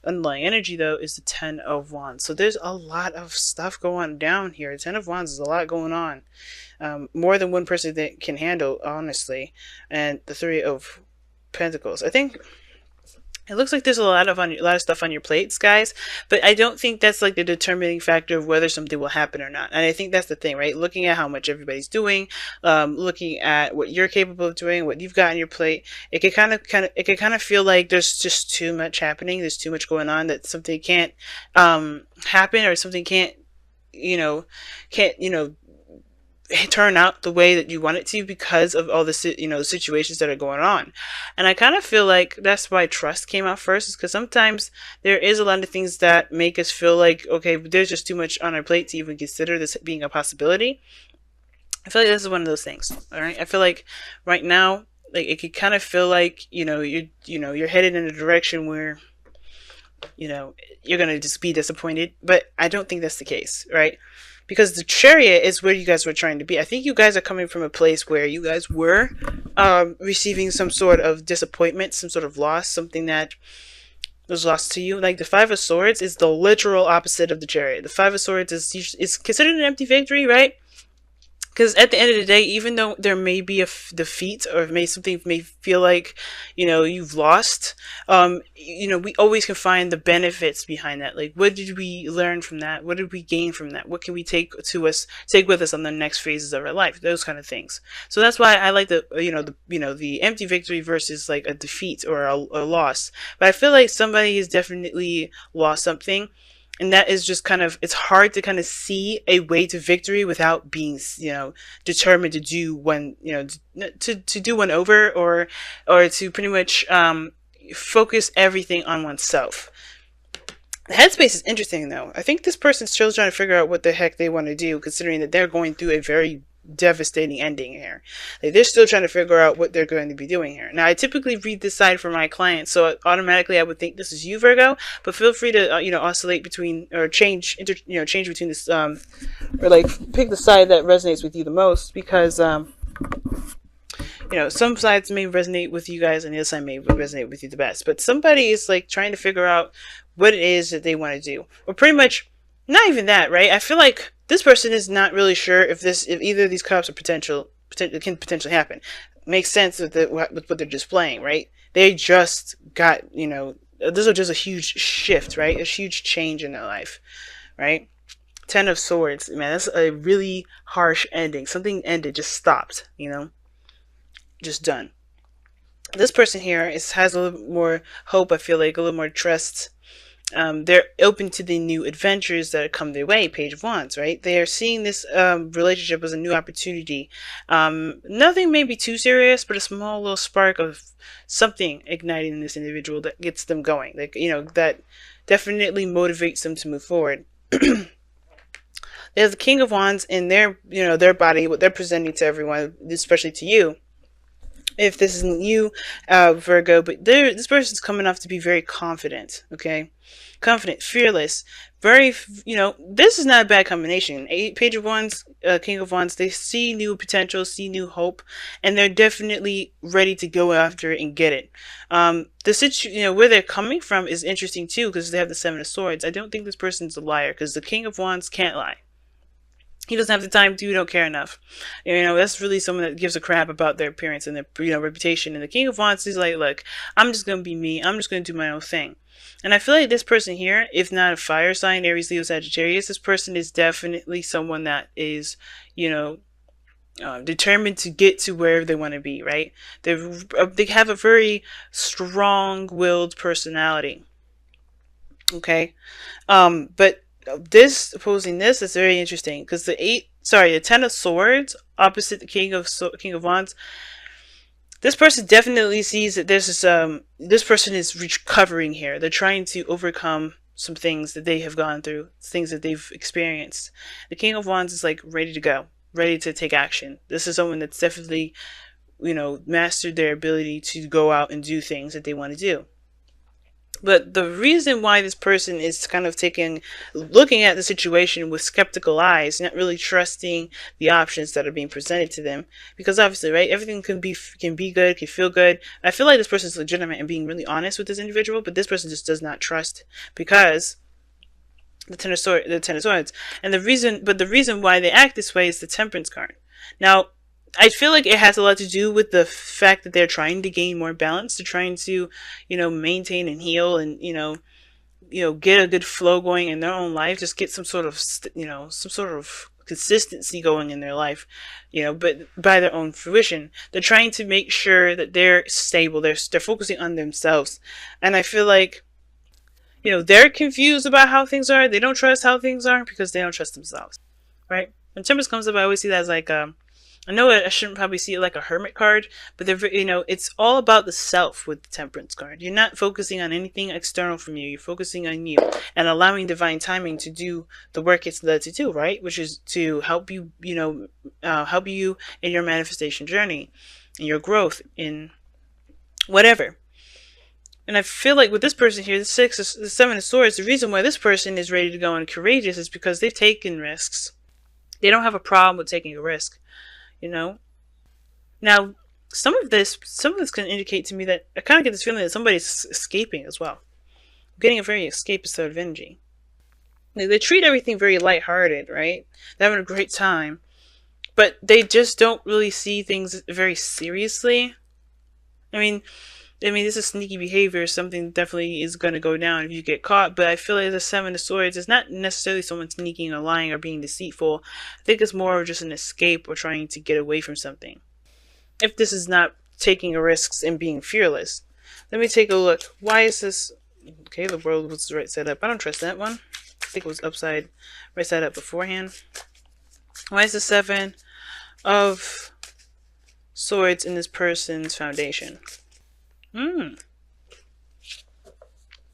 underlying energy though is the Ten of Wands. So there's a lot of stuff going down here. Ten of Wands is a lot going on, more than one person that can handle, honestly. And the Three of Pentacles. I think it looks like there's a lot of stuff on your plates, guys, but I don't think that's like the determining factor of whether something will happen or not. And I think that's the thing, right? Looking at how much everybody's doing, looking at what you're capable of doing, what you've got on your plate, it could it could kind of feel like there's just too much happening. There's too much going on that something can't happen, or something can't turn out the way that you want it to because of all the situations that are going on. And I kind of feel like that's why trust came out first, is because sometimes there is a lot of things that make us feel like, okay, there's just too much on our plate to even consider this being a possibility. I feel like this is one of those things. All right, I feel like right now, like, it could kind of feel like you're headed in a direction where you're gonna just be disappointed, but I don't think that's the case, right? Because the Chariot is where you guys were trying to be. I think you guys are coming from a place where you guys were receiving some sort of disappointment, some sort of loss, something that was lost to you. Like the Five of Swords is the literal opposite of the Chariot. The Five of Swords is considered an empty victory, right? Because at the end of the day, even though there may be a defeat, or something may feel like, you've lost, we always can find the benefits behind that. Like, what did we learn from that? What did we gain from that? What can we take with us on the next phases of our life? Those kind of things. So that's why I like the empty victory versus like a defeat or a loss. But I feel like somebody has definitely lost something. And that is just it's hard to kind of see a way to victory without being, determined to do one, to do one over, or to pretty much focus everything on oneself. The headspace is interesting, though. I think this person's still trying to figure out what the heck they want to do, considering that they're going through a very devastating ending here. Like, they're still trying to figure out what they're going to be doing here. Now, I typically read this side for my clients, so automatically I would think this is you, Virgo. But feel free to oscillate between, or change between this, or like pick the side that resonates with you the most, because some sides may resonate with you guys, and the other side may resonate with you the best. But somebody is like trying to figure out what it is that they want to do, or pretty much not even that, right? I feel like this person is not really sure if either of these cups are can potentially happen. Makes sense with what they're displaying, right? They just got, this is just a huge shift, right? A huge change in their life, right? Ten of Swords, man, that's a really harsh ending. Something ended, just stopped, just done. This person here has a little more hope, I feel like, a little more trust. They're open to the new adventures that come their way. Page of Wands, right? They are seeing this relationship as a new opportunity. Nothing may be too serious, but a small little spark of something igniting in this individual that gets them going. Like, that definitely motivates them to move forward. There's the King of Wands in their body, what they're presenting to everyone, especially to you. If this isn't you, Virgo, but this person's coming off to be very confident, okay? Confident, fearless, very, this is not a bad combination. Page of Wands, King of Wands, they see new potential, see new hope, and they're definitely ready to go after it and get it. Where they're coming from is interesting too, because they have the Seven of Swords. I don't think this person's a liar, because the King of Wands can't lie. He doesn't have the time to, don't care enough. That's really someone that gives a crap about their appearance and their, reputation. And the King of Wands is like, look, I'm just going to be me. I'm just going to do my own thing. And I feel like this person here, if not a fire sign, Aries, Leo, Sagittarius, this person is definitely someone that is, determined to get to where they want to be, right? They have a very strong-willed personality. Okay? But opposing this is very interesting, because the Ten of Swords opposite the King of Wands, this person definitely sees that this person is recovering here. They're trying to overcome some things that they have gone through, things that they've experienced. The King of Wands is like ready to go, ready to take action. This is someone that's definitely, mastered their ability to go out and do things that they want to do. But the reason why this person is kind of looking at the situation with skeptical eyes, not really trusting the options that are being presented to them, because obviously, right, everything can be good, can feel good. I feel like this person is legitimate and being really honest with this individual, but this person just does not trust because the Ten of Swords, and the reason why they act this way is the Temperance card. Now, I feel like it has a lot to do with the fact that they're trying to gain more balance. They're trying to, maintain and heal, and get a good flow going in their own life. Just get some sort of, some sort of consistency going in their life, but by their own fruition. They're trying to make sure that they're stable. They're focusing on themselves, and I feel like, they're confused about how things are. They don't trust how things are because they don't trust themselves, right? When Temperance comes up, I always see that as like, I know I shouldn't probably see it like a Hermit card, but it's all about the self with the Temperance card. You're not focusing on anything external from you. You're focusing on you and allowing divine timing to do the work it's led to do, right? Which is to help you, help you in your manifestation journey, in your growth, in whatever. And I feel like with this person here, the Seven of Swords, the reason why this person is ready to go and courageous is because they've taken risks. They don't have a problem with taking a risk, Now, some of this can indicate to me that I kind of get this feeling that somebody's escaping as well. I'm getting a very escapist sort of energy. They treat everything very lighthearted, right? They're having a great time, but they just don't really see things very seriously. I mean, this is sneaky behavior. Something definitely is going to go down if you get caught. But I feel like the Seven of Swords is not necessarily someone sneaking or lying or being deceitful. I think it's more of just an escape or trying to get away from something. If this is not taking risks and being fearless. Let me take a look. Why is this? Okay, the world was right side up. I don't trust that one. I think it was right side up beforehand. Why is the Seven of Swords in this person's foundation?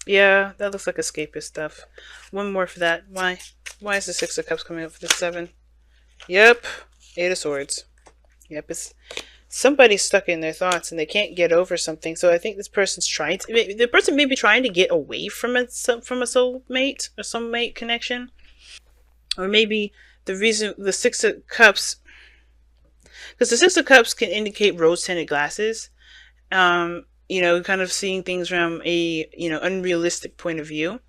Yeah, that looks like escapist stuff. One more for that. Why is the Six of Cups coming up for the Seven? Yep. Eight of Swords. Yep, it's somebody's stuck in their thoughts and they can't get over something. So I think this person's the person may be trying to get away from a soulmate or soulmate connection. Or maybe the reason the Six of Cups, because the Six of Cups can indicate rose-tinted glasses. Kind of seeing things from a, unrealistic point of view.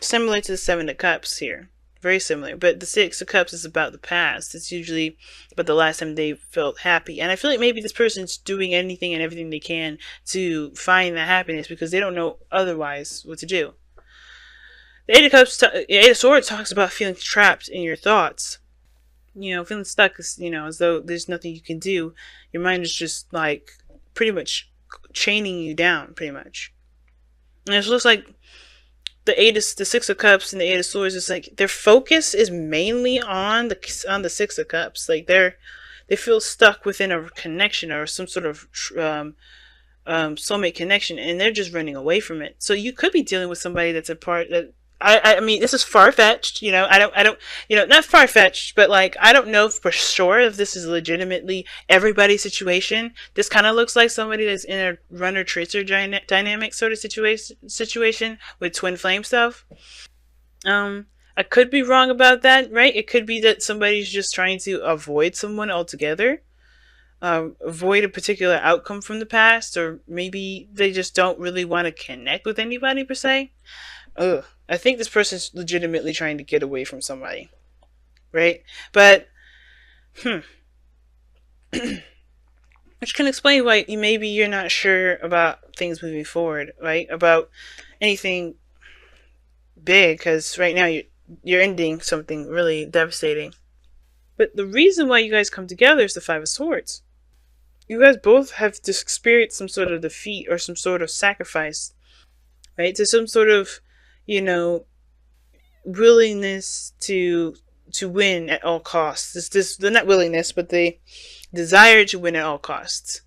Similar to the Seven of Cups here. Very similar. But the Six of Cups is about the past. It's usually about the last time they felt happy. And I feel like maybe this person's doing anything and everything they can to find that happiness because they don't know otherwise what to do. The Eight of Swords talks about feeling trapped in your thoughts. Feeling stuck, as though there's nothing you can do. Your mind is just like pretty much chaining you down, pretty much. And it looks like the Six of Cups and the Eight of Swords is like their focus is mainly on the Six of Cups. Like they feel stuck within a connection or some sort of soulmate connection, and they're just running away from it. So you could be dealing with somebody that's a part that. I mean, this is far-fetched, I don't, not far-fetched, but like, I don't know for sure if this is legitimately everybody's situation. This kind of looks like somebody that's in a runner-tracer dynamic sort of situation with twin flame stuff. I could be wrong about that, right? It could be that somebody's just trying to avoid someone altogether. Avoid a particular outcome from the past, or maybe they just don't really want to connect with anybody per se. I think this person's legitimately trying to get away from somebody, right? But, which can explain why maybe you're not sure about things moving forward, right? About anything big, because right now you're ending something really devastating. But the reason why you guys come together is the Five of Swords. You guys both have just experienced some sort of defeat or some sort of sacrifice, right? To some sort of, willingness to win at all costs. The not willingness, but the desire to win at all costs.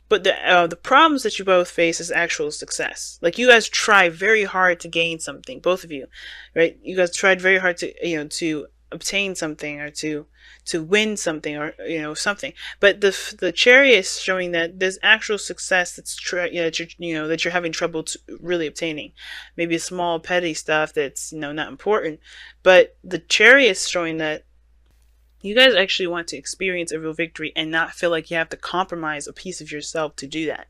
But the problems that you both face is actual success. Like, you guys try very hard to gain something, both of you, right? You guys tried very hard to obtain something, or to win something, or something. But the Chariot is showing that there's actual success that you're having trouble really obtaining. Maybe small petty stuff that's not important, but the Chariot is showing that you guys actually want to experience a real victory and not feel like you have to compromise a piece of yourself to do that.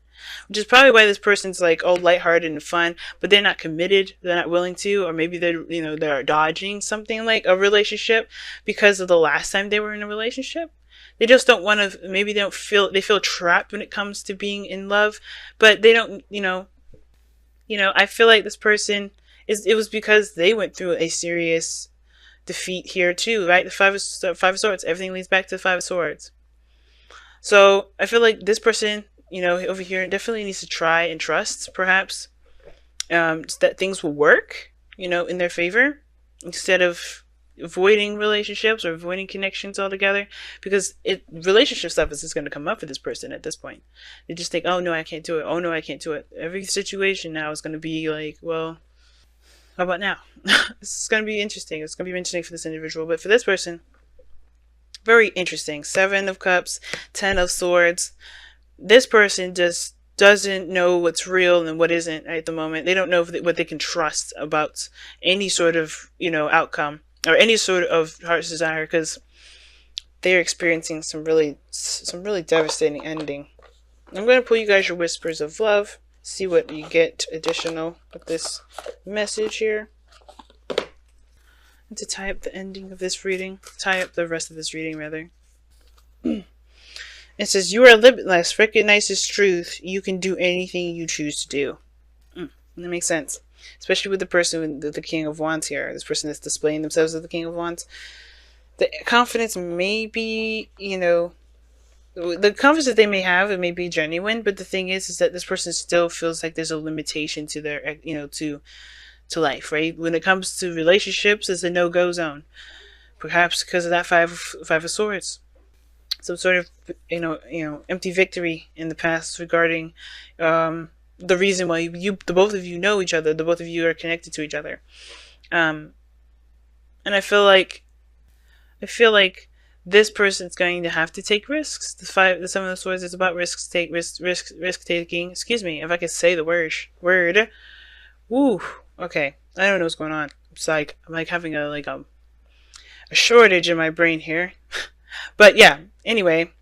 Which is probably why this person's like all lighthearted and fun, but they're not committed. They're not willing to, or maybe they're dodging something like a relationship because of the last time they were in a relationship. They just don't want to. Maybe they feel trapped when it comes to being in love, but they don't. I feel like this person it was because they went through a serious defeat here too, right? The five of swords. Everything leads back to the Five of Swords. So I feel like this person, over here, definitely needs to try and trust, perhaps, that things will work, in their favor, instead of avoiding relationships or avoiding connections altogether, because relationship stuff is just going to come up for this person at this point. They just think, oh no, I can't do it. Oh no, I can't do it. Every situation now is going to be like, well, how about now? This is going to be interesting. It's going to be interesting for this individual, but for this person, very interesting. 7 of Cups, 10 of Swords. This person just doesn't know what's real and what isn't at the moment. They don't know what they can trust about any sort of, outcome or any sort of heart's desire, because they're experiencing some really devastating ending. I'm going to pull you guys your whispers of love, see what you get additional with this message here. And to tie up the ending of this reading, tie up the rest of this reading, rather. It says, you are limitless. Recognize this truth. You can do anything you choose to do. That makes sense. Especially with the person with the King of Wands here. This person that's displaying themselves as the King of Wands. The confidence may be, the confidence that they may have, it may be genuine, but the thing is that this person still feels like there's a limitation to their, to life, right? When it comes to relationships, it's a no-go zone. Perhaps because of that five of Swords. Some sort of, empty victory in the past regarding the reason why the both of you know each other, the both of you are connected to each other. And I feel like this person's going to have to take risks. The 7 of Swords is about risk taking. Excuse me, if I could say the word. Woo. Okay, I don't know what's going on. It's like I'm like having a shortage in my brain here. But yeah, anyway,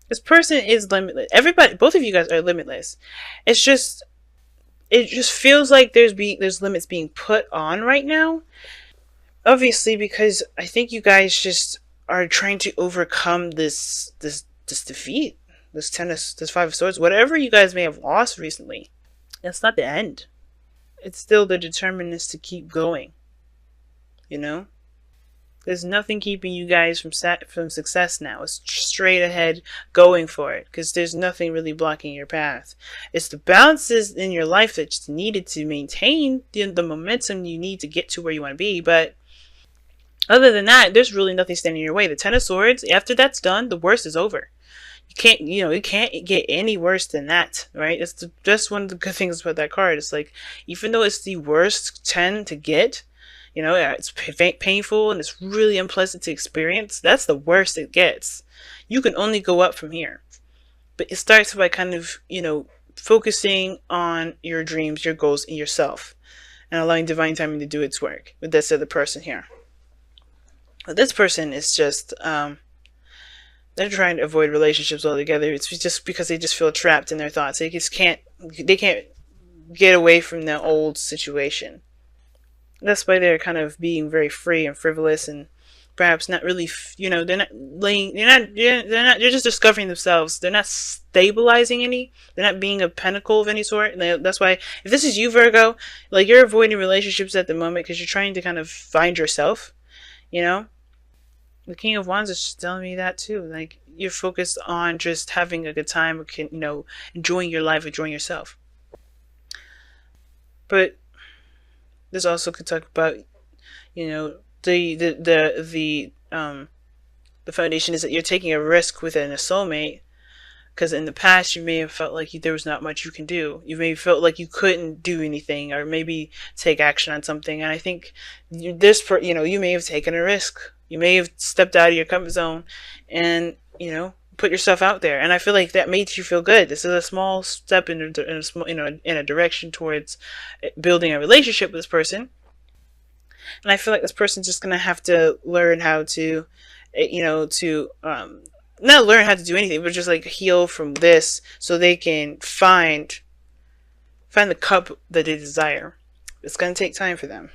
this person is limitless. Both of you guys are limitless. It just feels like there's limits being put on right now. Obviously, because I think you guys just are trying to overcome this defeat, this 5 of Swords, whatever you guys may have lost recently. That's not the end. It's still the determinedness to keep going. There's nothing keeping you guys from success now. It's straight ahead going for it, because there's nothing really blocking your path. It's the balances in your life that's needed to maintain the momentum you need to get to where you want to be. But other than that, there's really nothing standing in your way. The 10 of Swords, after that's done, the worst is over. It can't get any worse than that, right? That's one of the good things about that card. It's like, even though it's the worst 10 to get, it's painful and it's really unpleasant to experience. That's the worst it gets. You can only go up from here. But it starts by kind of, focusing on your dreams, your goals, and yourself. And allowing divine timing to do its work with this other person here. But this person is just, they're trying to avoid relationships altogether. It's just because they just feel trapped in their thoughts. They can't get away from the old situation. That's why they're kind of being very free and frivolous, and perhaps not really, they're just discovering themselves. They're not stabilizing any. They're not being a pinnacle of any sort. That's why, if this is you, Virgo, like, you're avoiding relationships at the moment because you're trying to kind of find yourself, The King of Wands is telling me that too. Like, you're focused on just having a good time, enjoying your life, enjoying yourself. But this also could talk about, the foundation is that you're taking a risk within a soulmate, because in the past you may have felt like there was not much you can do. You may have felt like you couldn't do anything or maybe take action on something. And I think you may have taken a risk. You may have stepped out of your comfort zone and, put yourself out there. And I feel like that made you feel good. This is a small step in a small, in a direction towards building a relationship with this person. And I feel like this person's just gonna have to learn how to, to not learn how to do anything, but just like heal from this, so they can find the cup that they desire. It's gonna take time for them.